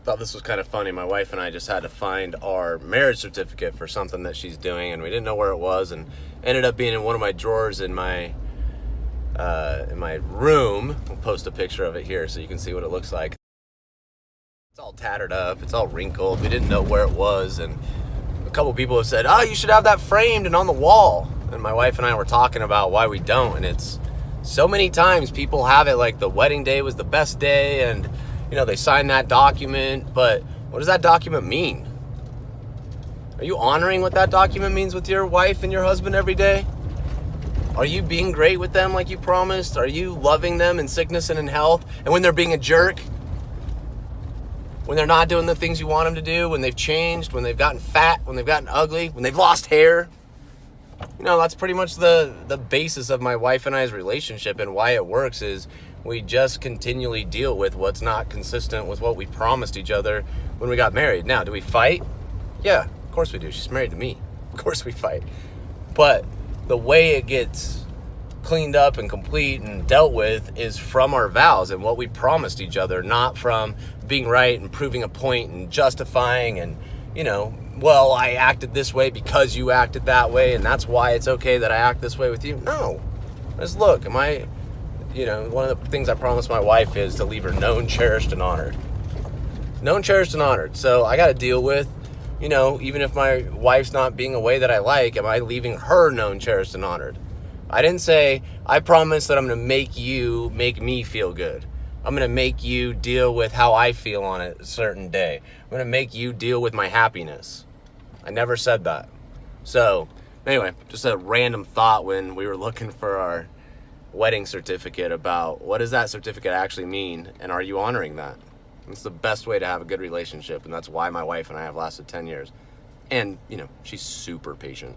thought this was kind of funny. My wife and I just had to find our marriage certificate for something that she's doing, and we didn't know where it was, and ended up being in one of my drawers in my room. I'll post a picture of it here so you can see what it looks like. It's all tattered up. It's all wrinkled. We didn't know where it was, and a couple people have said, "Oh, you should have that framed and on the wall." And my wife and I were talking about why we don't, and it's so many times people have it like the wedding day was the best day, and they signed that document, but what does that document mean? Are you honoring what that document means with your wife and your husband every day? Are you being great with them like you promised? Are you loving them in sickness and in health? And when they're being a jerk, when they're not doing the things you want them to do, when they've changed, when they've gotten fat, when they've gotten ugly, when they've lost hair, that's pretty much the basis of my wife and I's relationship, and why it works is we just continually deal with what's not consistent with what we promised each other when we got married. Now, do we fight? Yeah, of course we do. She's married to me. Of course we fight. But the way it gets cleaned up and complete and dealt with is from our vows and what we promised each other, not from being right and proving a point and justifying and, well, I acted this way because you acted that way, and that's why it's okay that I act this way with you. No. Just look, one of the things I promised my wife is to leave her known, cherished, and honored. Known, cherished, and honored. So I got to deal with, even if my wife's not being a way that I like, am I leaving her known, cherished, and honored? I didn't say, I promise that I'm going to make me feel good. I'm going to make you deal with how I feel on a certain day. I'm going to make you deal with my happiness. I never said that. So, anyway, just a random thought when we were looking for our wedding certificate about what does that certificate actually mean, and are you honoring that? It's the best way to have a good relationship, and that's why my wife and I have lasted 10 years. And, she's super patient.